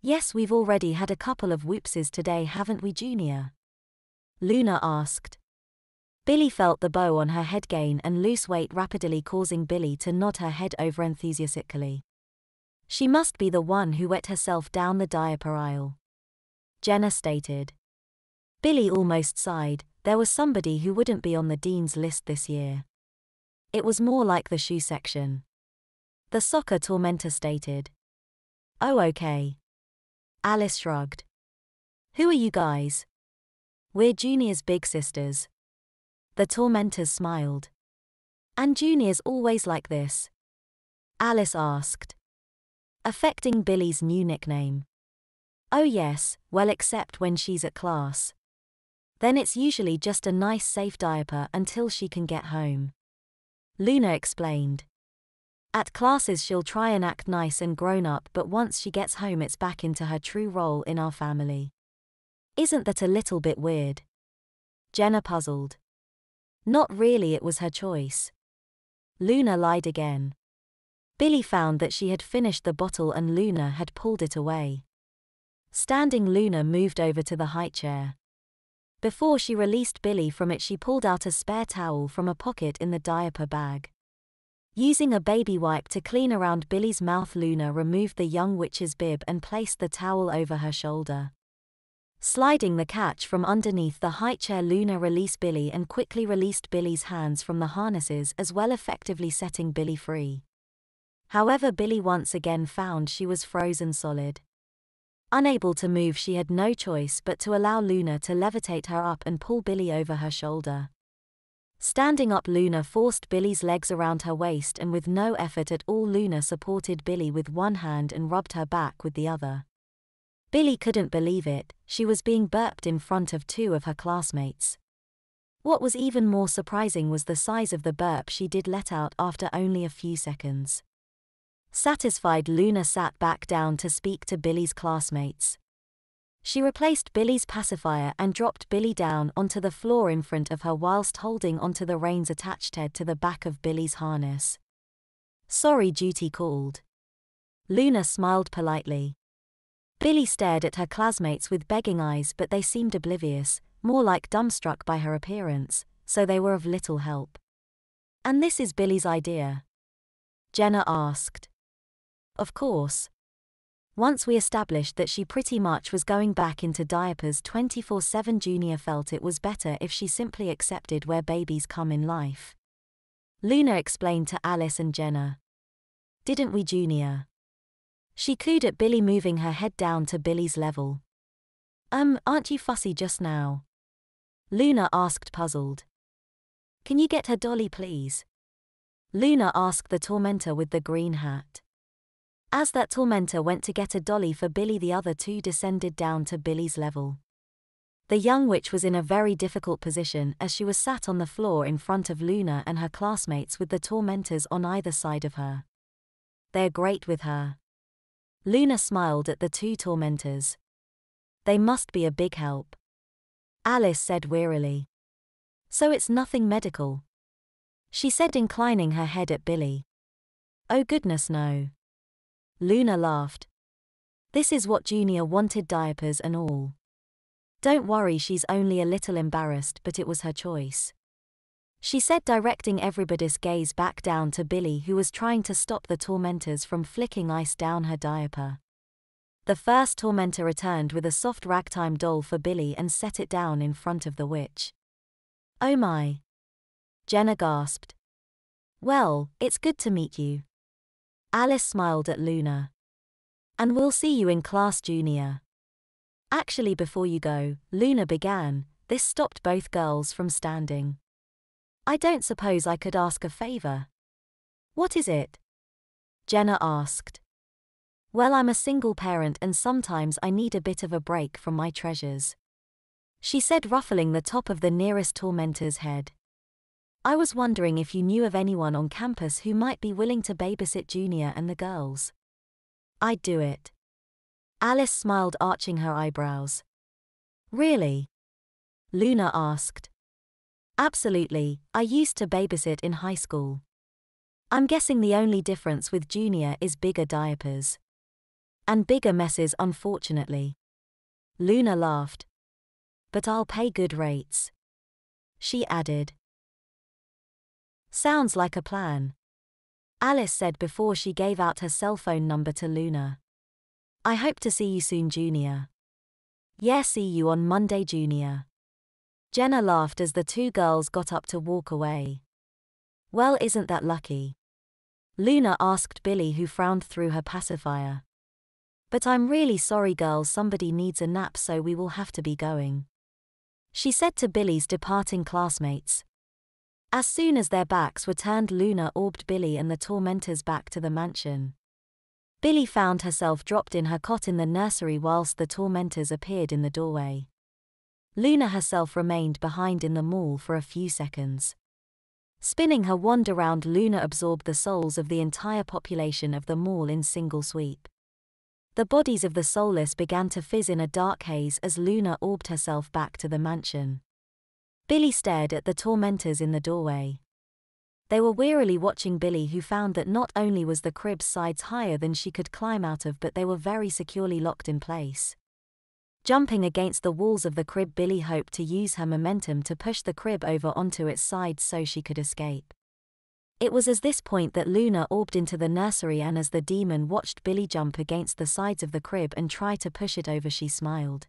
Yes, we've already had a couple of whoopses today, haven't we, Junior? Luna asked. Billy felt the bow on her head gain and loose weight rapidly, causing Billy to nod her head over enthusiastically. She must be the one who wet herself down the diaper aisle, Jenna stated. Billy almost sighed. There was somebody who wouldn't be on the dean's list this year. It was more like the shoe section, the soccer tormentor stated. Oh, okay. Alice shrugged. Who are you guys? We're Junior's big sisters. The tormentors smiled. And Junior's always like this? Alice asked, affecting Billy's new nickname. Oh yes, well, except when she's at class. Then it's usually just a nice safe diaper until she can get home. Luna explained. At classes she'll try and act nice and grown up, but once she gets home it's back into her true role in our family. Isn't that a little bit weird? Jenna puzzled. Not really, it was her choice. Luna lied again. Billy found that she had finished the bottle and Luna had pulled it away. Standing, Luna moved over to the high chair. Before she released Billy from it, she pulled out a spare towel from a pocket in the diaper bag. Using a baby wipe to clean around Billy's mouth, Luna removed the young witch's bib and placed the towel over her shoulder. Sliding the catch from underneath the high chair, Luna released Billy and quickly released Billy's hands from the harnesses, as well effectively setting Billy free. However, Billy once again found she was frozen solid. Unable to move, she had no choice but to allow Luna to levitate her up and pull Billy over her shoulder. Standing up, Luna forced Billy's legs around her waist, and with no effort at all, Luna supported Billy with one hand and rubbed her back with the other. Billy couldn't believe it. She was being burped in front of two of her classmates. What was even more surprising was the size of the burp she did let out after only a few seconds. Satisfied, Luna sat back down to speak to Billy's classmates. She replaced Billy's pacifier and dropped Billy down onto the floor in front of her whilst holding onto the reins attached to the back of Billy's harness. Sorry, duty called. Luna smiled politely. Billy stared at her classmates with begging eyes, but they seemed oblivious, more like dumbstruck by her appearance, so they were of little help. And this is Billy's idea? Jenna asked. Of course. Once we established that she pretty much was going back into diapers 24/7, Junior felt it was better if she simply accepted where babies come in life. Luna explained to Alice and Jenna. Didn't we, Junior? She cooed at Billy, moving her head down to Billy's level. Aren't you fussy just now? Luna asked, puzzled. Can you get her dolly, please? Luna asked the tormentor with the green hat. As that tormentor went to get a dolly for Billy, the other two descended down to Billy's level. The young witch was in a very difficult position as she was sat on the floor in front of Luna and her classmates with the tormentors on either side of her. They're great with her. Luna smiled at the two tormentors. They must be a big help. Alice said wearily. So it's nothing medical? She said, inclining her head at Billy. Oh goodness, no. Luna laughed. This is what Junior wanted, diapers and all. Don't worry, she's only a little embarrassed, but it was her choice. She said, directing everybody's gaze back down to Billy, who was trying to stop the tormentors from flicking ice down her diaper. The first tormentor returned with a soft ragtime doll for Billy and set it down in front of the witch. Oh my! Jenna gasped. Well, it's good to meet you. Alice smiled at Luna. And we'll see you in class, Junior. Actually, before you go, Luna began. This stopped both girls from standing. I don't suppose I could ask a favor? What is it? Jenna asked. Well, I'm a single parent and sometimes I need a bit of a break from my treasures. She said, ruffling the top of the nearest tormentor's head. I was wondering if you knew of anyone on campus who might be willing to babysit Junior and the girls. I'd do it. Alice smiled, arching her eyebrows. Really? Luna asked. Absolutely, I used to babysit in high school. I'm guessing the only difference with Junior is bigger diapers. And bigger messes, unfortunately. Luna laughed. But I'll pay good rates. She added. Sounds like a plan. Alice said before she gave out her cell phone number to Luna. I hope to see you soon, Junior. Yeah, see you on Monday, Junior. Jenna laughed as the two girls got up to walk away. Well, isn't that lucky? Luna asked Billy, who frowned through her pacifier. But I'm really sorry, girls, somebody needs a nap, so we will have to be going, she said to Billy's departing classmates. As soon as their backs were turned, Luna orbed Billy and the tormentors back to the mansion. Billy found herself dropped in her cot in the nursery whilst the tormentors appeared in the doorway. Luna herself remained behind in the mall for a few seconds. Spinning her wand around, Luna absorbed the souls of the entire population of the mall in single sweep. The bodies of the soulless began to fizz in a dark haze as Luna orbed herself back to the mansion. Billy stared at the tormentors in the doorway. They were wearily watching Billy, who found that not only was the crib's sides higher than she could climb out of, but they were very securely locked in place. Jumping against the walls of the crib, Billy hoped to use her momentum to push the crib over onto its sides so she could escape. It was at this point that Luna orbed into the nursery, and as the demon watched Billy jump against the sides of the crib and try to push it over, she smiled.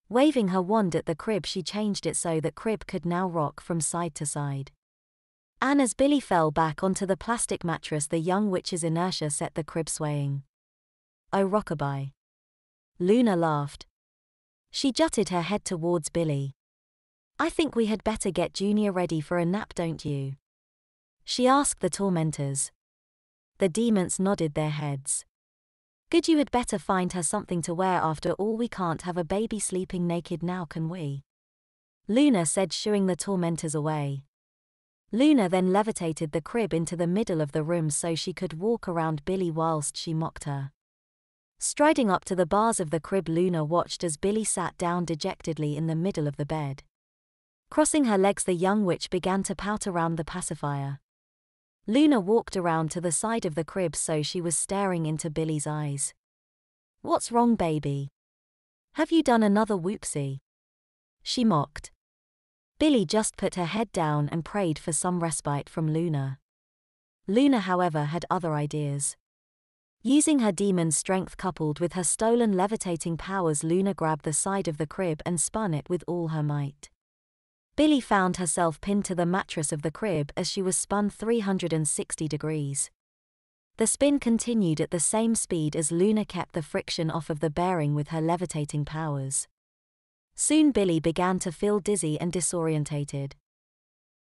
Waving her wand at the crib, she changed it so that crib could now rock from side to side. And as Billy fell back onto the plastic mattress, the young witch's inertia set the crib swaying. Oh, rockabye. Luna laughed. She jutted her head towards Billy. I think we had better get Junior ready for a nap, don't you? She asked the tormentors. The demons nodded their heads. Good, you had better find her something to wear. After all, we can't have a baby sleeping naked now, can we? Luna said, shooing the tormentors away. Luna then levitated the crib into the middle of the room so she could walk around Billy whilst she mocked her. Striding up to the bars of the crib, Luna watched as Billy sat down dejectedly in the middle of the bed. Crossing her legs, the young witch began to pout around the pacifier. Luna walked around to the side of the crib so she was staring into Billy's eyes. What's wrong, baby? Have you done another whoopsie? She mocked. Billy just put her head down and prayed for some respite from Luna. Luna, however, had other ideas. Using her demon strength coupled with her stolen levitating powers, Luna grabbed the side of the crib and spun it with all her might. Billy found herself pinned to the mattress of the crib as she was spun 360 degrees. The spin continued at the same speed as Luna kept the friction off of the bearing with her levitating powers. Soon Billy began to feel dizzy and disorientated.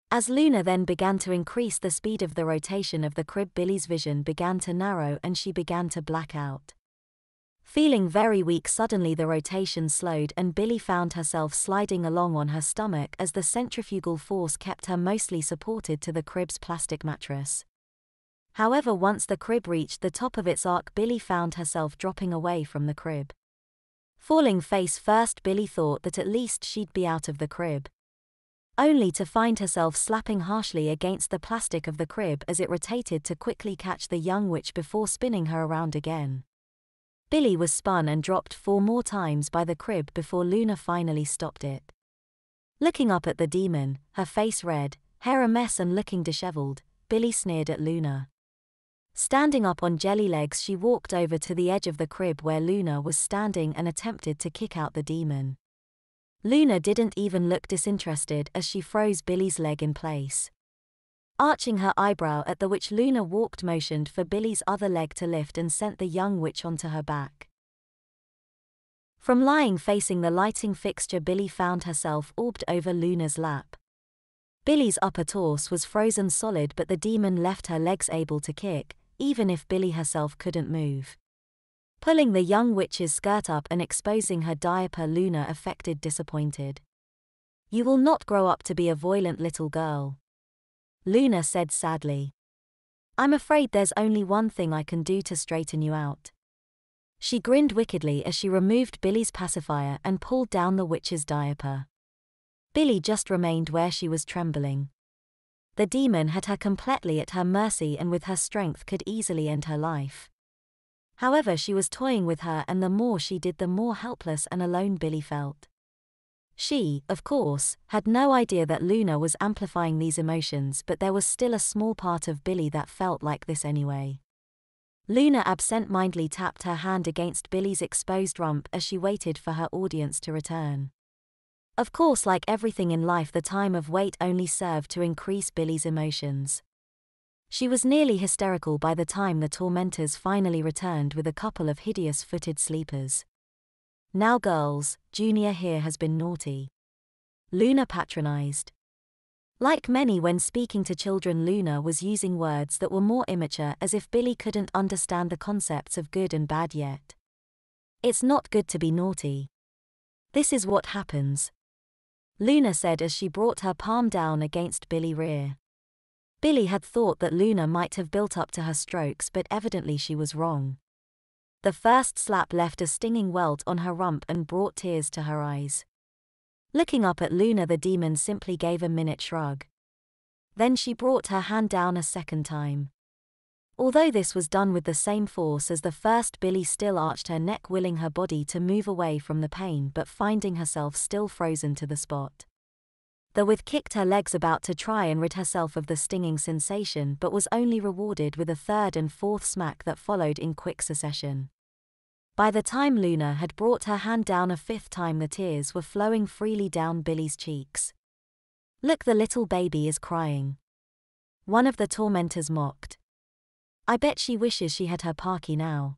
As Luna then began to increase the speed of the rotation of the crib, Billy's vision began to narrow and she began to black out. Feeling very weak, suddenly the rotation slowed and Billy found herself sliding along on her stomach as the centrifugal force kept her mostly supported to the crib's plastic mattress. However, once the crib reached the top of its arc, Billy found herself dropping away from the crib. Falling face first, Billy thought that at least she'd be out of the crib, only to find herself slapping harshly against the plastic of the crib as it rotated to quickly catch the young witch before spinning her around again. Billy was spun and dropped 4 more times by the crib before Luna finally stopped it. Looking up at the demon, her face red, hair a mess and looking disheveled, Billy sneered at Luna. Standing up on jelly legs, she walked over to the edge of the crib where Luna was standing and attempted to kick out the demon. Luna didn't even look disinterested as she froze Billy's leg in place. Arching her eyebrow at the witch, Luna motioned for Billy's other leg to lift and sent the young witch onto her back. From lying facing the lighting fixture, Billy found herself orbed over Luna's lap. Billy's upper torso was frozen solid, but the demon left her legs able to kick, even if Billy herself couldn't move. Pulling the young witch's skirt up and exposing her diaper, Luna affected disappointed. You will not grow up to be a violent little girl, Luna said sadly. I'm afraid there's only one thing I can do to straighten you out. She grinned wickedly as she removed Billy's pacifier and pulled down the witch's diaper. Billy just remained where she was, trembling. The demon had her completely at her mercy and with her strength could easily end her life. However, she was toying with her, and the more she did, the more helpless and alone Billy felt. She, of course, had no idea that Luna was amplifying these emotions, but there was still a small part of Billy that felt like this anyway. Luna absent-mindedly tapped her hand against Billy's exposed rump as she waited for her audience to return. Of course, like everything in life, the time of wait only served to increase Billy's emotions. She was nearly hysterical by the time the tormentors finally returned with a couple of hideous-footed sleepers. "Now girls, Junior here has been naughty," Luna patronized. Like many when speaking to children, Luna was using words that were more immature, as if Billy couldn't understand the concepts of good and bad yet. "It's not good to be naughty. This is what happens," Luna said as she brought her palm down against Billy's rear. Billy had thought that Luna might have built up to her strokes, but evidently she was wrong. The first slap left a stinging welt on her rump and brought tears to her eyes. Looking up at Luna, the demon simply gave a minute shrug. Then she brought her hand down a second time. Although this was done with the same force as the first, Billy still arched her neck, willing her body to move away from the pain, but finding herself still frozen to the spot. The with kicked her legs about to try and rid herself of the stinging sensation, but was only rewarded with a third and fourth smack that followed in quick succession. By the time Luna had brought her hand down a fifth time, the tears were flowing freely down Billy's cheeks. "Look, the little baby is crying," one of the tormentors mocked. "I bet she wishes she had her Parky now,"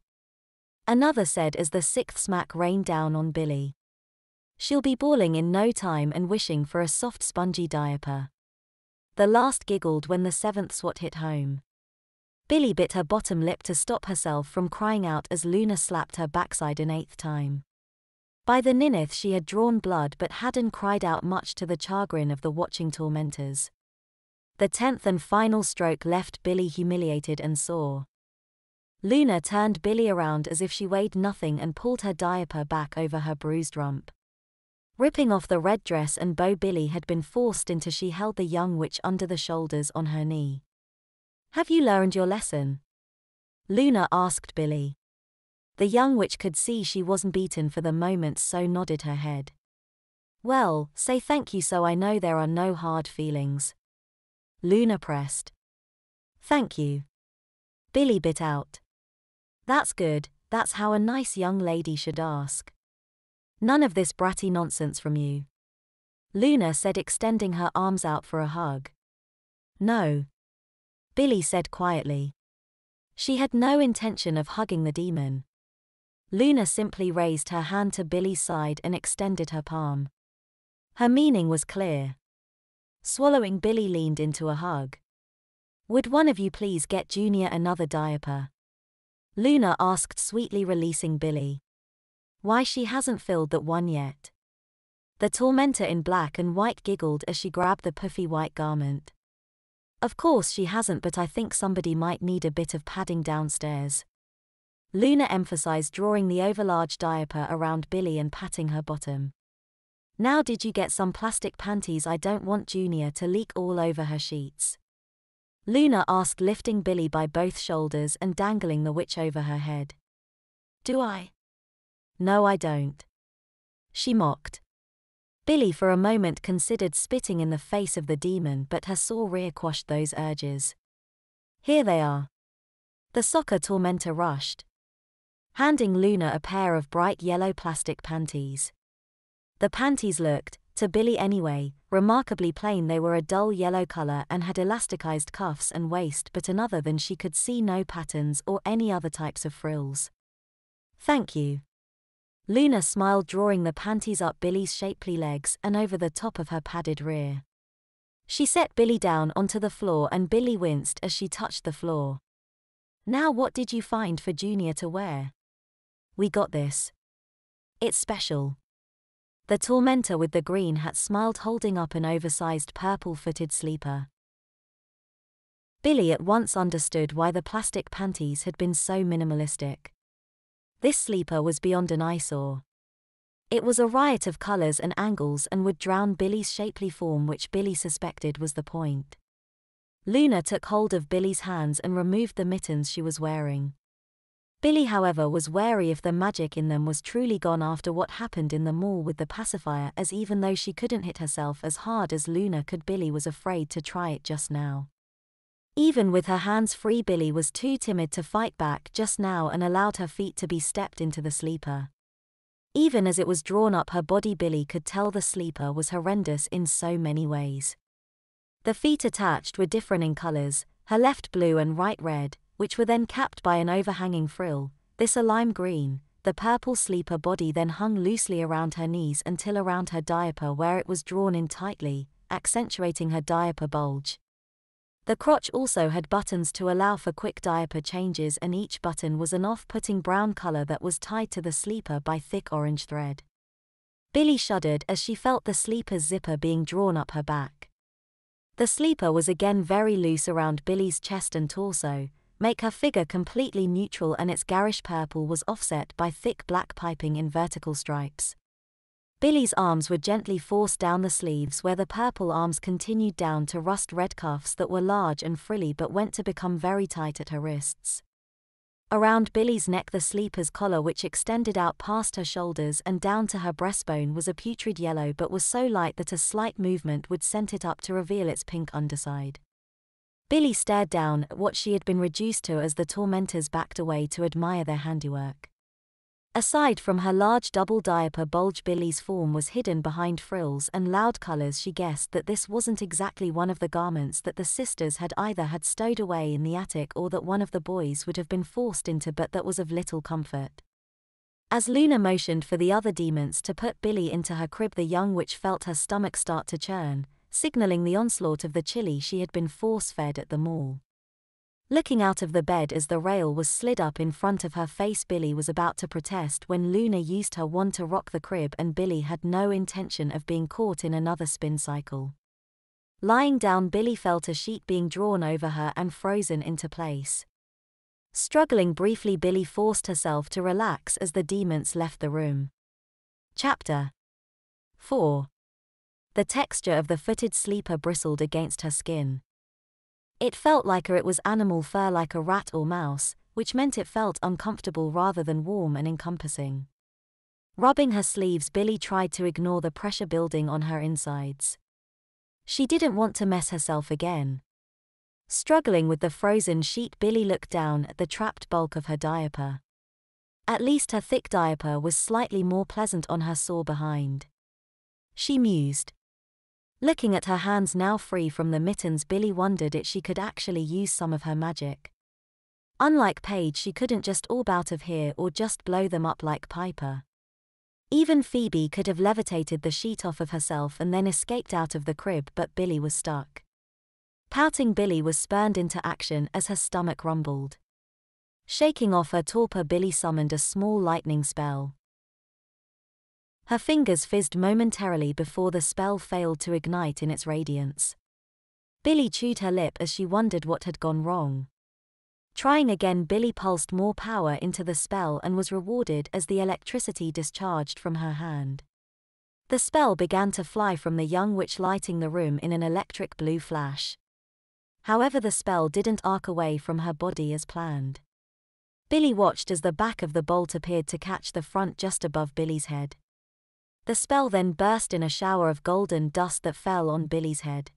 another said as the sixth smack rained down on Billy. "She'll be bawling in no time and wishing for a soft spongy diaper," the last giggled when the seventh swat hit home. Billy bit her bottom lip to stop herself from crying out as Luna slapped her backside an eighth time. By the ninth she had drawn blood but hadn't cried out, much to the chagrin of the watching tormentors. The 10th and final stroke left Billy humiliated and sore. Luna turned Billy around as if she weighed nothing and pulled her diaper back over her bruised rump. Ripping off the red dress and bow Billy had been forced into, she held the young witch under the shoulders on her knee. "Have you learned your lesson?" Luna asked Billy. The young witch could see she wasn't beaten for the moment, so nodded her head. "Well, say thank you so I know there are no hard feelings," Luna pressed. "Thank you," Billy bit out. "That's good, that's how a nice young lady should ask. None of this bratty nonsense from you," Luna said, extending her arms out for a hug. "No," Billy said quietly. She had no intention of hugging the demon. Luna simply raised her hand to Billy's side and extended her palm. Her meaning was clear. Swallowing, Billy leaned into a hug. "Would one of you please get Junior another diaper?" Luna asked sweetly, releasing Billy. "Why, she hasn't filled that one yet." The tormentor in black and white giggled as she grabbed the puffy white garment. "Of course she hasn't, but I think somebody might need a bit of padding downstairs," Luna emphasized, drawing the overlarge diaper around Billy and patting her bottom. "Now did you get some plastic panties? I don't want Junior to leak all over her sheets," Luna asked, lifting Billy by both shoulders and dangling the witch over her head. "Do I?" "No, I don't," she mocked. Billy for a moment considered spitting in the face of the demon, but her sore rear quashed those urges. "Here they are." The soccer tormentor rushed, handing Luna a pair of bright yellow plastic panties. The panties looked, to Billy anyway, remarkably plain. They were a dull yellow color and had elasticized cuffs and waist, but other than she could see no patterns or any other types of frills. "Thank you," Luna smiled, drawing the panties up Billy's shapely legs and over the top of her padded rear. She set Billy down onto the floor and Billy winced as she touched the floor. "Now what did you find for Junior to wear?" "We got this. It's special." The tormentor with the green hat smiled, holding up an oversized purple-footed sleeper. Billy at once understood why the plastic panties had been so minimalistic. This sleeper was beyond an eyesore. It was a riot of colors and angles and would drown Billy's shapely form, which Billy suspected was the point. Luna took hold of Billy's hands and removed the mittens she was wearing. Billy, however, was wary if the magic in them was truly gone after what happened in the mall with the pacifier, as even though she couldn't hit herself as hard as Luna could, Billy was afraid to try it just now. Even with her hands free, Billy was too timid to fight back just now and allowed her feet to be stepped into the sleeper. Even as it was drawn up her body, Billy could tell the sleeper was horrendous in so many ways. The feet attached were different in colors, her left blue and right red, which were then capped by an overhanging frill, this a lime green. The purple sleeper body then hung loosely around her knees until around her diaper, where it was drawn in tightly, accentuating her diaper bulge. The crotch also had buttons to allow for quick diaper changes, and each button was an off-putting brown color that was tied to the sleeper by thick orange thread. Billy shuddered as she felt the sleeper's zipper being drawn up her back. The sleeper was again very loose around Billy's chest and torso, make her figure completely neutral, and its garish purple was offset by thick black piping in vertical stripes. Billy's arms were gently forced down the sleeves, where the purple arms continued down to rust red cuffs that were large and frilly but went to become very tight at her wrists. Around Billy's neck, the sleeper's collar, which extended out past her shoulders and down to her breastbone, was a putrid yellow but was so light that a slight movement would send it up to reveal its pink underside. Billy stared down at what she had been reduced to as the tormentors backed away to admire their handiwork. Aside from her large double diaper bulge, Billy's form was hidden behind frills and loud colors. She guessed that this wasn't exactly one of the garments that the sisters had either had stowed away in the attic or that one of the boys would have been forced into, but that was of little comfort. As Luna motioned for the other demons to put Billy into her crib, the young witch felt her stomach start to churn, signaling the onslaught of the chili she had been force-fed at the mall. Looking out of the bed as the rail was slid up in front of her face, Billy was about to protest when Luna used her wand to rock the crib, and Billy had no intention of being caught in another spin cycle. Lying down, Billy felt a sheet being drawn over her and frozen into place. Struggling briefly, Billy forced herself to relax as the demons left the room. Chapter 4. The texture of the footed sleeper bristled against her skin. It felt like it was animal fur, like a rat or mouse, which meant it felt uncomfortable rather than warm and encompassing. Rubbing her sleeves, Billy tried to ignore the pressure building on her insides. She didn't want to mess herself again. Struggling with the frozen sheet, Billy looked down at the trapped bulk of her diaper. At least her thick diaper was slightly more pleasant on her sore behind. She mused. Looking at her hands now free from the mittens, Billy wondered if she could actually use some of her magic. Unlike Paige, she couldn't just orb out of here or just blow them up like Piper. Even Phoebe could have levitated the sheet off of herself and then escaped out of the crib, but Billy was stuck. Pouting, Billy was spurned into action as her stomach rumbled. Shaking off her torpor, Billy summoned a small lightning spell. Her fingers fizzed momentarily before the spell failed to ignite in its radiance. Billy chewed her lip as she wondered what had gone wrong. Trying again, Billy pulsed more power into the spell and was rewarded as the electricity discharged from her hand. The spell began to fly from the young witch, lighting the room in an electric blue flash. However, the spell didn't arc away from her body as planned. Billy watched as the back of the bolt appeared to catch the front just above Billy's head. The spell then burst in a shower of golden dust that fell on Billy's head.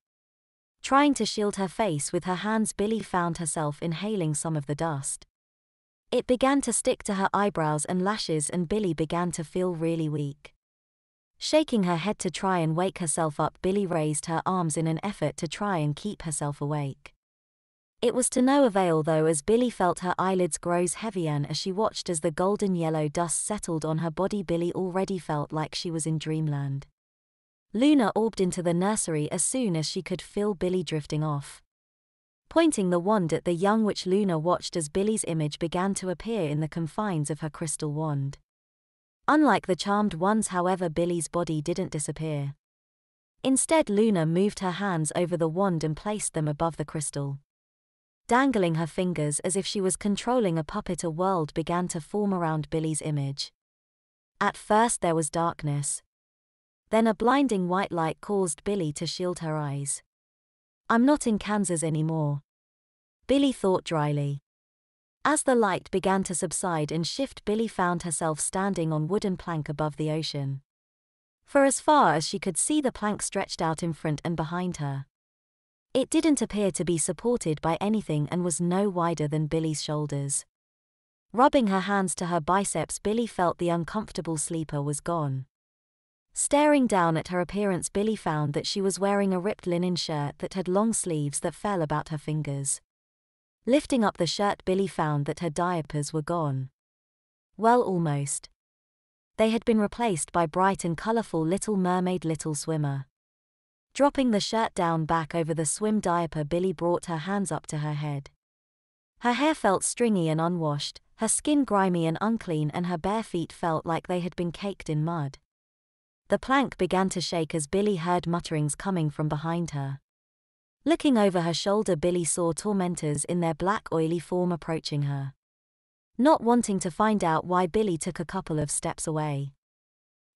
Trying to shield her face with her hands, Billy found herself inhaling some of the dust. It began to stick to her eyebrows and lashes, and Billy began to feel really weak. Shaking her head to try and wake herself up, Billy raised her arms in an effort to try and keep herself awake. It was to no avail though, as Billy felt her eyelids grow heavier as she watched as the golden yellow dust settled on her body. Billy already felt like she was in dreamland. Luna orbed into the nursery as soon as she could feel Billy drifting off. Pointing the wand at the young witch, Luna watched as Billy's image began to appear in the confines of her crystal wand. Unlike the charmed ones, however, Billy's body didn't disappear. Instead, Luna moved her hands over the wand and placed them above the crystal. Dangling her fingers as if she was controlling a puppet, a world began to form around Billy's image. At first there was darkness. Then a blinding white light caused Billy to shield her eyes. "I'm not in Kansas anymore," Billy thought dryly. As the light began to subside and shift, Billy found herself standing on wooden plank above the ocean. For as far as she could see, the plank stretched out in front and behind her. It didn't appear to be supported by anything and was no wider than Billy's shoulders. Rubbing her hands to her biceps, Billy felt the uncomfortable sleeper was gone. Staring down at her appearance, Billy found that she was wearing a ripped linen shirt that had long sleeves that fell about her fingers. Lifting up the shirt, Billy found that her diapers were gone. Well, almost. They had been replaced by bright and colorful Little Mermaid Little Swimmer. Dropping the shirt down back over the swim diaper, Billy brought her hands up to her head. Her hair felt stringy and unwashed, her skin grimy and unclean, and her bare feet felt like they had been caked in mud. The plank began to shake as Billy heard mutterings coming from behind her. Looking over her shoulder, Billy saw tormentors in their black oily form approaching her. Not wanting to find out why, Billy took a couple of steps away.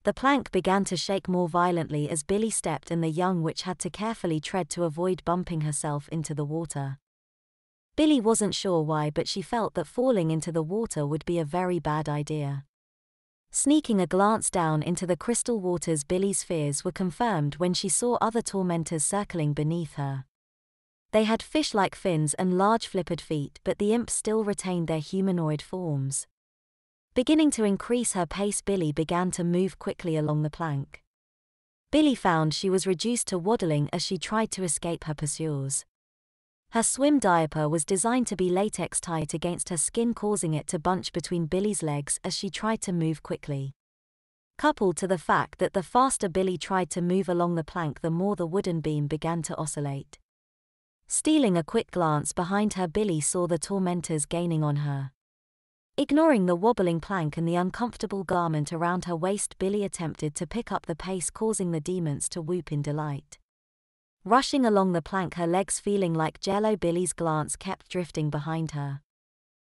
The plank began to shake more violently as Billy stepped, and the young witch had to carefully tread to avoid bumping herself into the water. Billy wasn't sure why, but she felt that falling into the water would be a very bad idea. Sneaking a glance down into the crystal waters, Billy's fears were confirmed when she saw other tormentors circling beneath her. They had fish-like fins and large flippered feet, but the imps still retained their humanoid forms. Beginning to increase her pace, Billy began to move quickly along the plank. Billy found she was reduced to waddling as she tried to escape her pursuers. Her swim diaper was designed to be latex tight against her skin, causing it to bunch between Billy's legs as she tried to move quickly. Coupled to the fact that the faster Billy tried to move along the plank, the more the wooden beam began to oscillate. Stealing a quick glance behind her, Billy saw the tormentors gaining on her. Ignoring the wobbling plank and the uncomfortable garment around her waist, Billy attempted to pick up the pace, causing the demons to whoop in delight. Rushing along the plank, her legs feeling like jello, Billy's glance kept drifting behind her.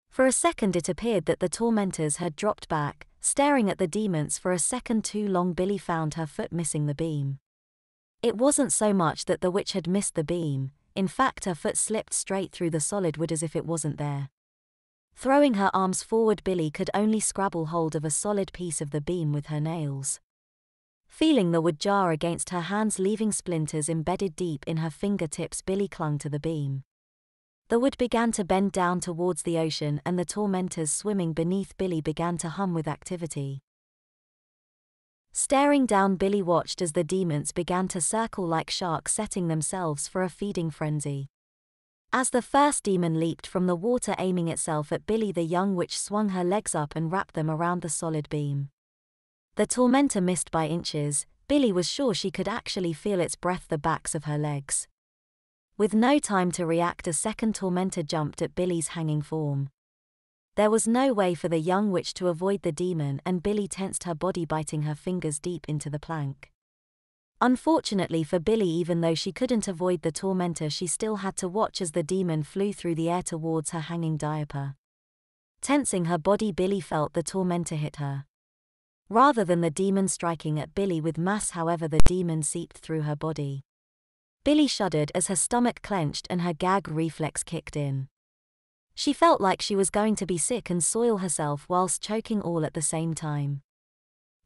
For a second it appeared that the tormentors had dropped back, staring at the demons for a second too long. Billy found her foot missing the beam. It wasn't so much that the witch had missed the beam. In fact, her foot slipped straight through the solid wood as if it wasn't there. Throwing her arms forward, Billy could only scrabble hold of a solid piece of the beam with her nails. Feeling the wood jar against her hands, leaving splinters embedded deep in her fingertips, Billy clung to the beam. The wood began to bend down towards the ocean, and the tormentors swimming beneath Billy began to hum with activity. Staring down, Billy watched as the demons began to circle like sharks, setting themselves for a feeding frenzy. As the first demon leaped from the water, aiming itself at Billy, the young witch swung her legs up and wrapped them around the solid beam. The tormentor missed by inches. Billy was sure she could actually feel its breath the backs of her legs. With no time to react, a second tormentor jumped at Billy's hanging form. There was no way for the young witch to avoid the demon, and Billy tensed her body, biting her fingers deep into the plank. Unfortunately for Billy, even though she couldn't avoid the tormentor, she still had to watch as the demon flew through the air towards her hanging diaper. Tensing her body, Billy felt the tormentor hit her. Rather than the demon striking at Billy with mass, however, the demon seeped through her body. Billy shuddered as her stomach clenched and her gag reflex kicked in. She felt like she was going to be sick and soil herself whilst choking all at the same time.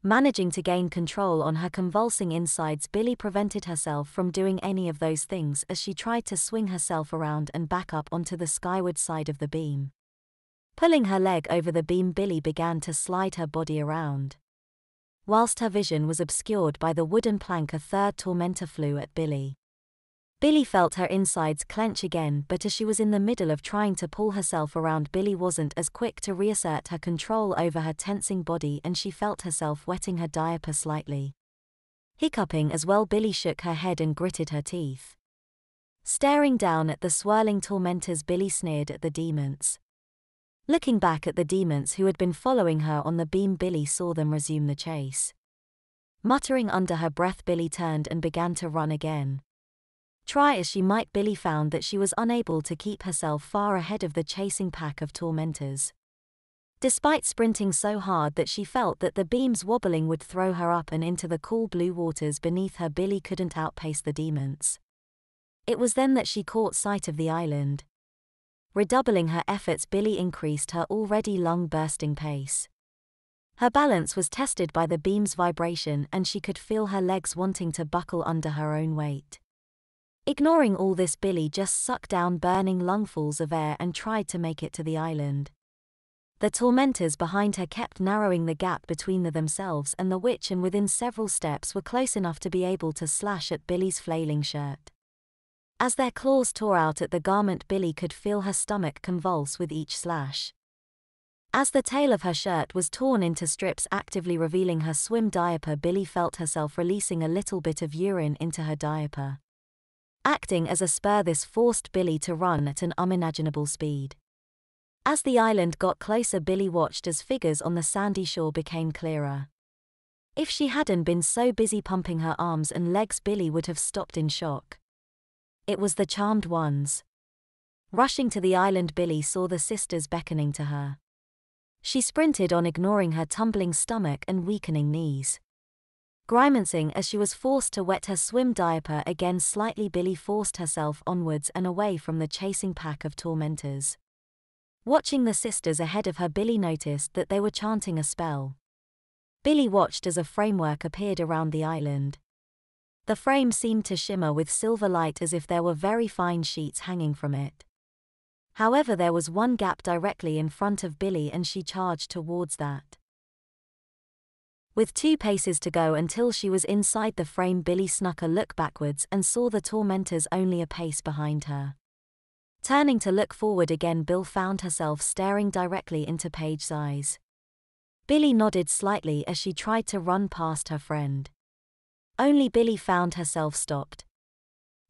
Managing to gain control on her convulsing insides, Billy prevented herself from doing any of those things as she tried to swing herself around and back up onto the skyward side of the beam. Pulling her leg over the beam, Billy began to slide her body around. Whilst her vision was obscured by the wooden plank, a third tormentor flew at Billy. Billy felt her insides clench again, but as she was in the middle of trying to pull herself around, Billy wasn't as quick to reassert her control over her tensing body, and she felt herself wetting her diaper slightly. Hiccuping as well, Billy shook her head and gritted her teeth. Staring down at the swirling tormentors, Billy sneered at the demons. Looking back at the demons who had been following her on the beam, Billy saw them resume the chase. Muttering under her breath, Billy turned and began to run again. Try as she might, Billy found that she was unable to keep herself far ahead of the chasing pack of tormentors. Despite sprinting so hard that she felt that the beam's wobbling would throw her up and into the cool blue waters beneath her, Billy couldn't outpace the demons. It was then that she caught sight of the island. Redoubling her efforts, Billy increased her already lung-bursting pace. Her balance was tested by the beam's vibration and she could feel her legs wanting to buckle under her own weight. Ignoring all this, Billy just sucked down burning lungfuls of air and tried to make it to the island. The tormentors behind her kept narrowing the gap between themselves and the witch, and within several steps were close enough to be able to slash at Billy's flailing shirt. As their claws tore out at the garment, Billy could feel her stomach convulse with each slash. As the tail of her shirt was torn into strips, actively revealing her swim diaper, Billy felt herself releasing a little bit of urine into her diaper. Acting as a spur, this forced Billy to run at an unimaginable speed. As the island got closer, Billy watched as figures on the sandy shore became clearer. If she hadn't been so busy pumping her arms and legs, Billy would have stopped in shock. It was the charmed ones. Rushing to the island, Billy saw the sisters beckoning to her. She sprinted on, ignoring her tumbling stomach and weakening knees. Grimacing as she was forced to wet her swim diaper again slightly, Billy forced herself onwards and away from the chasing pack of tormentors. Watching the sisters ahead of her, Billy noticed that they were chanting a spell. Billy watched as a framework appeared around the island. The frame seemed to shimmer with silver light as if there were very fine sheets hanging from it. However, there was one gap directly in front of Billy and she charged towards that. With 2 paces to go until she was inside the frame, Billy snuck a look backwards and saw the tormentors only a pace behind her. Turning to look forward again, Bill found herself staring directly into Paige's eyes. Billy nodded slightly as she tried to run past her friend. Only Billy found herself stopped.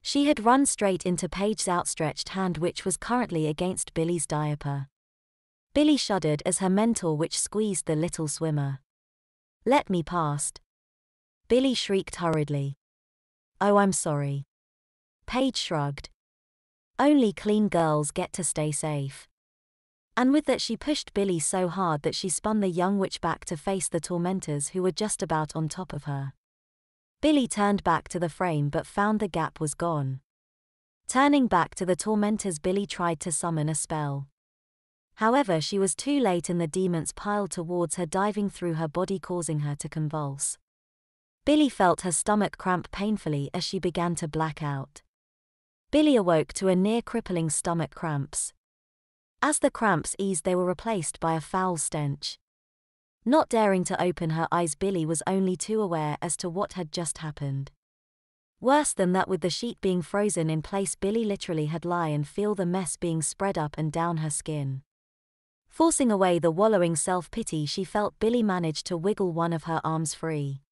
She had run straight into Paige's outstretched hand, which was currently against Billy's diaper. Billy shuddered as her mentor witch squeezed the little swimmer. "Let me past." Billy shrieked hurriedly. "Oh, I'm sorry." Paige shrugged. "Only clean girls get to stay safe." And with that she pushed Billy so hard that she spun the young witch back to face the tormentors who were just about on top of her. Billy turned back to the frame but found the gap was gone. Turning back to the tormentors, Billy tried to summon a spell. However, she was too late and the demons piled towards her, diving through her body, causing her to convulse. Billy felt her stomach cramp painfully as she began to black out. Billy awoke to a near-crippling stomach cramps. As the cramps eased, they were replaced by a foul stench. Not daring to open her eyes, Billy was only too aware as to what had just happened. Worse than that, with the sheet being frozen in place, Billy literally had lie and feel the mess being spread up and down her skin. Forcing away the wallowing self-pity she felt, Billy managed to wiggle one of her arms free.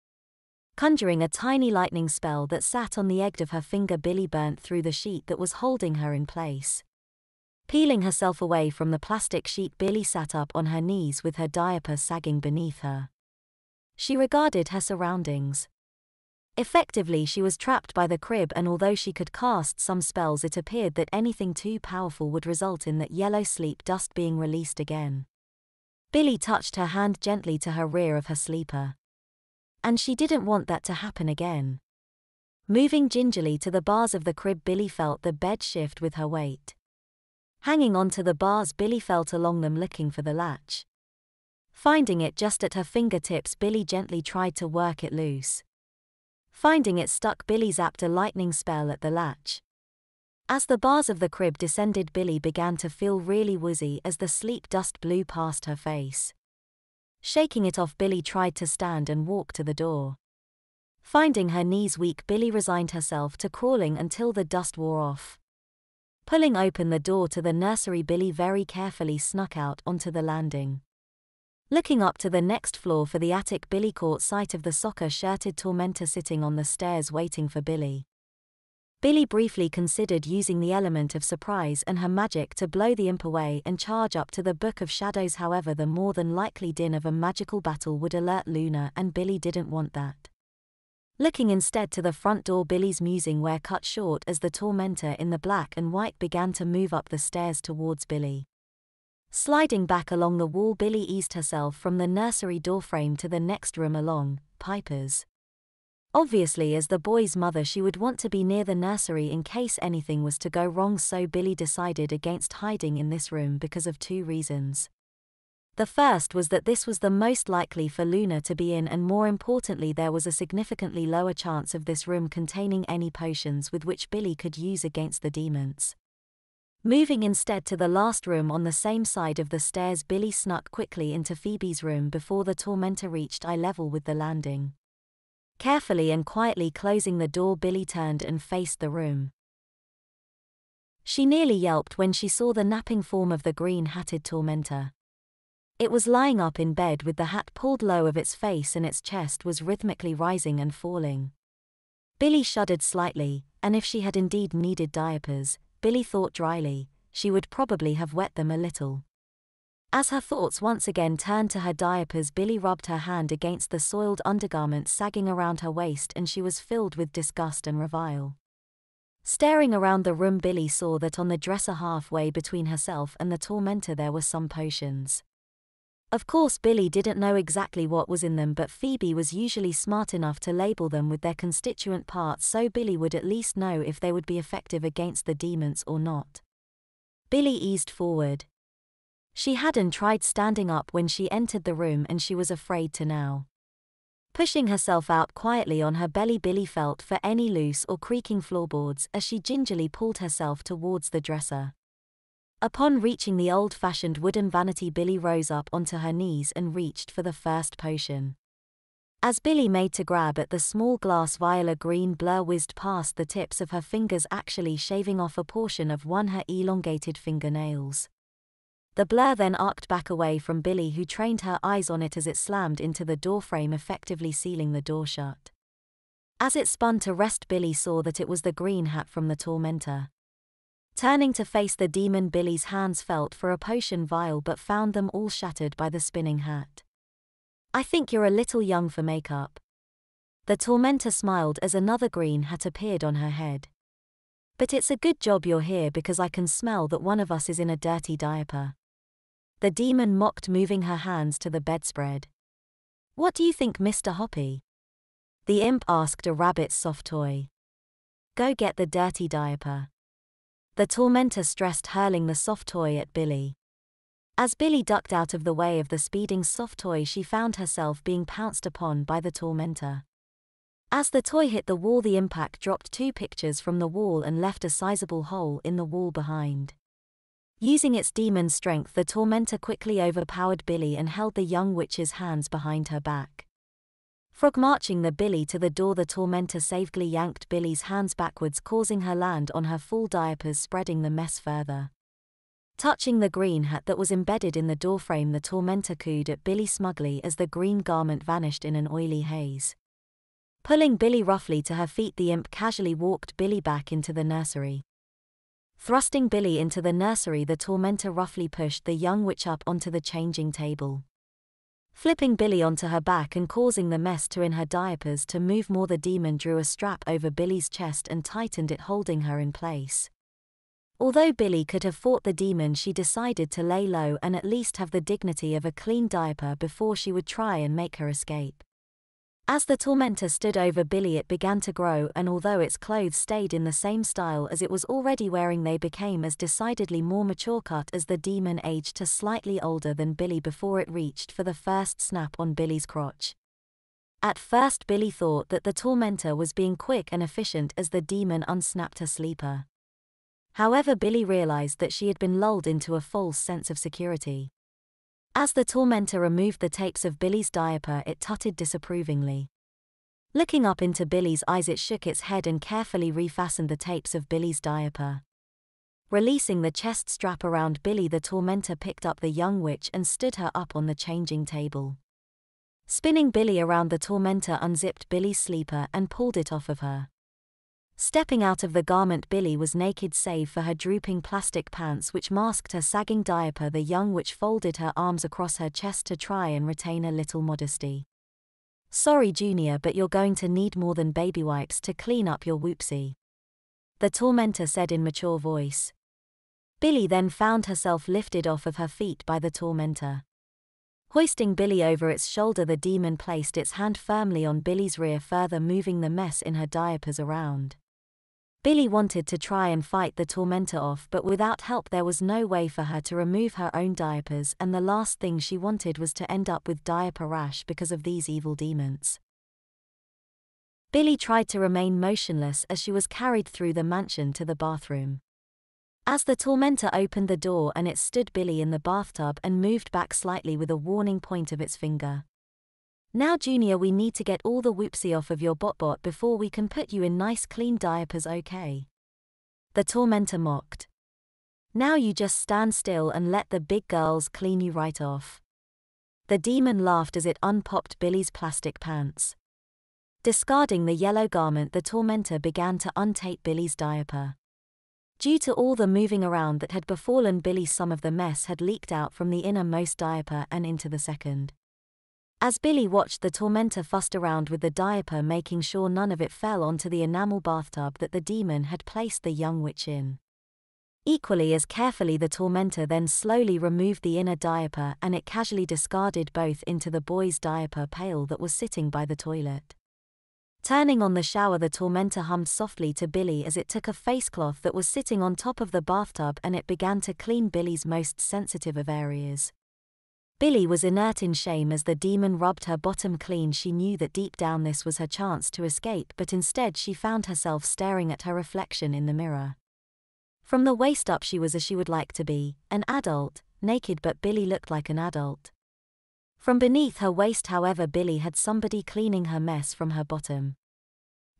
Conjuring a tiny lightning spell that sat on the edge of her finger, Billy burnt through the sheet that was holding her in place. Peeling herself away from the plastic sheet, Billy sat up on her knees with her diaper sagging beneath her. She regarded her surroundings. Effectively, she was trapped by the crib, and although she could cast some spells, it appeared that anything too powerful would result in that yellow sleep dust being released again. Billy touched her hand gently to her rear of her sleeper. And she didn't want that to happen again. Moving gingerly to the bars of the crib, Billy felt the bed shift with her weight. Hanging onto the bars, Billy felt along them looking for the latch. Finding it just at her fingertips, Billy gently tried to work it loose. Finding it stuck, Billy zapped a lightning spell at the latch. As the bars of the crib descended, Billy began to feel really woozy as the sleep dust blew past her face. Shaking it off, Billy tried to stand and walk to the door. Finding her knees weak, Billy resigned herself to crawling until the dust wore off. Pulling open the door to the nursery, Billy very carefully snuck out onto the landing. Looking up to the next floor for the attic, Billy caught sight of the soccer-shirted tormentor sitting on the stairs waiting for Billy. Billy briefly considered using the element of surprise and her magic to blow the imp away and charge up to the Book of Shadows. However, the more than likely din of a magical battle would alert Luna, and Billy didn't want that. Looking instead to the front door, Billy's musing were cut short as the tormentor in the black and white began to move up the stairs towards Billy. Sliding back along the wall, Billy eased herself from the nursery doorframe to the next room along Piper's. Obviously, as the boy's mother, she would want to be near the nursery in case anything was to go wrong, so Billy decided against hiding in this room because of two reasons. The first was that this was the most likely for Luna to be in, and more importantly, there was a significantly lower chance of this room containing any potions with which Billy could use against the demons. Moving instead to the last room on the same side of the stairs, Billy snuck quickly into Phoebe's room before the tormentor reached eye level with the landing. Carefully and quietly closing the door, Billy turned and faced the room. She nearly yelped when she saw the napping form of the green-hatted tormentor. It was lying up in bed with the hat pulled low of its face, and its chest was rhythmically rising and falling. Billy shuddered slightly, and if she had indeed needed diapers, Billy thought dryly, she would probably have wet them a little. As her thoughts once again turned to her diapers, Billy rubbed her hand against the soiled undergarment sagging around her waist, and she was filled with disgust and revile. Staring around the room, Billy saw that on the dresser halfway between herself and the tormentor there were some potions. Of course, Billy didn't know exactly what was in them, but Phoebe was usually smart enough to label them with their constituent parts, so Billy would at least know if they would be effective against the demons or not. Billy eased forward. She hadn't tried standing up when she entered the room, and she was afraid to now. Pushing herself out quietly on her belly, Billy felt for any loose or creaking floorboards as she gingerly pulled herself towards the dresser. Upon reaching the old-fashioned wooden vanity, Billy rose up onto her knees and reached for the first potion. As Billy made to grab at the small glass vial, a green blur whizzed past the tips of her fingers, actually shaving off a portion of one of her elongated fingernails. The blur then arced back away from Billy, who trained her eyes on it as it slammed into the doorframe, effectively sealing the door shut. As it spun to rest, Billy saw that it was the green hat from the tormentor. Turning to face the demon, Billy's hands felt for a potion vial but found them all shattered by the spinning hat. "I think you're a little young for makeup." The tormentor smiled as another green hat appeared on her head. "But it's a good job you're here, because I can smell that one of us is in a dirty diaper." The demon mocked, moving her hands to the bedspread. "What do you think, Mr. Hoppy?" the imp asked a rabbit's soft toy. "Go get the dirty diaper," the tormentor stressed, hurling the soft toy at Billy. As Billy ducked out of the way of the speeding soft toy, she found herself being pounced upon by the tormentor. As the toy hit the wall, the impact dropped two pictures from the wall and left a sizable hole in the wall behind. Using its demon strength, the tormentor quickly overpowered Billy and held the young witch's hands behind her back. Frog marching the Billy to the door, the tormentor safely yanked Billy's hands backwards, causing her land on her full diapers, spreading the mess further. Touching the green hat that was embedded in the doorframe, the tormentor cooed at Billy smugly as the green garment vanished in an oily haze. Pulling Billy roughly to her feet, the imp casually walked Billy back into the nursery. Thrusting Billy into the nursery, the tormentor roughly pushed the young witch up onto the changing table. Flipping Billy onto her back and causing the mess in her diapers to move more, the demon drew a strap over Billy's chest and tightened it, holding her in place. Although Billy could have fought the demon, she decided to lay low and at least have the dignity of a clean diaper before she would try and make her escape. As the tormentor stood over Billy, it began to grow, and although its clothes stayed in the same style as it was already wearing, they became as decidedly more mature cut as the demon aged to slightly older than Billy before it reached for the first snap on Billy's crotch. At first, Billy thought that the tormentor was being quick and efficient as the demon unsnapped her sleeper. However, Billy realized that she had been lulled into a false sense of security. As the tormentor removed the tapes of Billy's diaper, it tutted disapprovingly. Looking up into Billy's eyes, it shook its head and carefully refastened the tapes of Billy's diaper. Releasing the chest strap around Billy, the tormentor picked up the young witch and stood her up on the changing table. Spinning Billy around, the tormentor unzipped Billy's sleeper and pulled it off of her. Stepping out of the garment, Billy was naked save for her drooping plastic pants, which masked her sagging diaper. The young witch folded her arms across her chest to try and retain a little modesty. "Sorry, Junior, but you're going to need more than baby wipes to clean up your whoopsie," the tormentor said in mature voice. Billy then found herself lifted off of her feet by the tormentor. Hoisting Billy over its shoulder, the demon placed its hand firmly on Billy's rear, further moving the mess in her diapers around. Billy wanted to try and fight the tormentor off, but without help there was no way for her to remove her own diapers, and the last thing she wanted was to end up with diaper rash because of these evil demons. Billy tried to remain motionless as she was carried through the mansion to the bathroom. As the tormentor opened the door and it stood Billy in the bathtub and moved back slightly with a warning point of its finger. "Now Junior, we need to get all the whoopsie off of your bot before we can put you in nice clean diapers, okay?" The tormentor mocked. "Now you just stand still and let the big girls clean you right off." The demon laughed as it unpopped Billy's plastic pants. Discarding the yellow garment, the tormentor began to untape Billy's diaper. Due to all the moving around that had befallen Billy, some of the mess had leaked out from the innermost diaper and into the second. As Billy watched, the tormentor fussed around with the diaper, making sure none of it fell onto the enamel bathtub that the demon had placed the young witch in. Equally as carefully, the tormentor then slowly removed the inner diaper and it casually discarded both into the boy's diaper pail that was sitting by the toilet. Turning on the shower, the tormentor hummed softly to Billy as it took a facecloth that was sitting on top of the bathtub and it began to clean Billy's most sensitive of areas. Billy was inert in shame as the demon rubbed her bottom clean. She knew that deep down this was her chance to escape, but instead she found herself staring at her reflection in the mirror. From the waist up she was as she would like to be, an adult, naked, but Billy looked like an adult. From beneath her waist, however, Billy had somebody cleaning her mess from her bottom.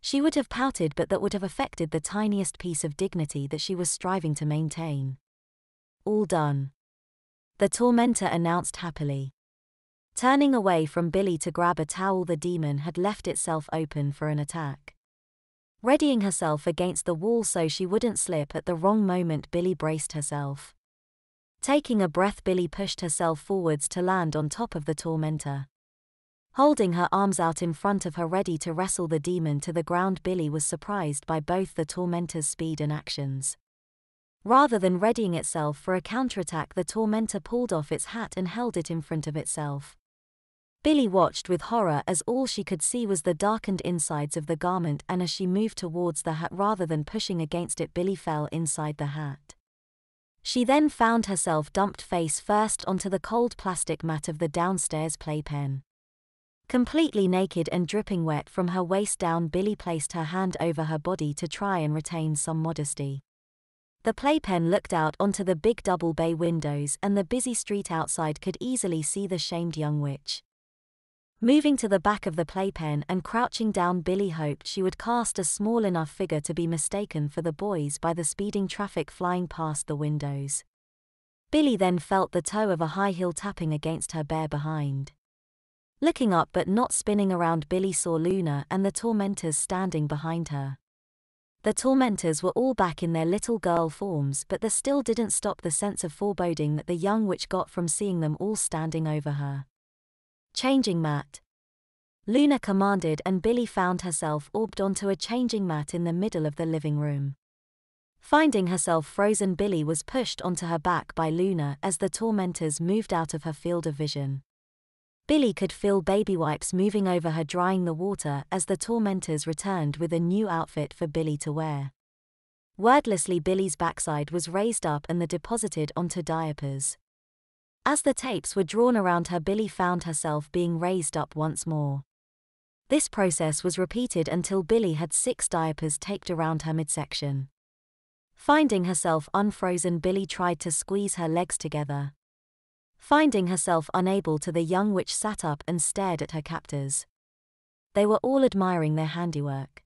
She would have pouted, but that would have affected the tiniest piece of dignity that she was striving to maintain. "All done," the tormentor announced happily. Turning away from Billy to grab a towel, the demon had left itself open for an attack. Readying herself against the wall so she wouldn't slip at the wrong moment, Billy braced herself. Taking a breath, Billy pushed herself forwards to land on top of the tormentor. Holding her arms out in front of her ready to wrestle the demon to the ground, Billy was surprised by both the tormentor's speed and actions. Rather than readying itself for a counterattack, the tormentor pulled off its hat and held it in front of itself. Billy watched with horror as all she could see was the darkened insides of the garment, and as she moved towards the hat rather than pushing against it, Billy fell inside the hat. She then found herself dumped face first onto the cold plastic mat of the downstairs playpen. Completely naked and dripping wet from her waist down, Billy placed her hand over her body to try and retain some modesty. The playpen looked out onto the big double bay windows, and the busy street outside could easily see the shamed young witch. Moving to the back of the playpen and crouching down, Billy hoped she would cast a small enough figure to be mistaken for the boys by the speeding traffic flying past the windows. Billy then felt the toe of a high heel tapping against her bare behind. Looking up but not spinning around, Billy saw Luna and the tormentors standing behind her. The tormentors were all back in their little girl forms, but this still didn't stop the sense of foreboding that the young witch got from seeing them all standing over her. "Changing mat," Luna commanded, and Billy found herself orbed onto a changing mat in the middle of the living room. Finding herself frozen, Billy was pushed onto her back by Luna as the tormentors moved out of her field of vision. Billy could feel baby wipes moving over her, drying the water as the tormentors returned with a new outfit for Billy to wear. Wordlessly, Billy's backside was raised up and deposited onto diapers. As the tapes were drawn around her, Billy found herself being raised up once more. This process was repeated until Billy had 6 diapers taped around her midsection. Finding herself unfrozen, Billy tried to squeeze her legs together. Finding herself unable to, the young witch sat up and stared at her captors. They were all admiring their handiwork.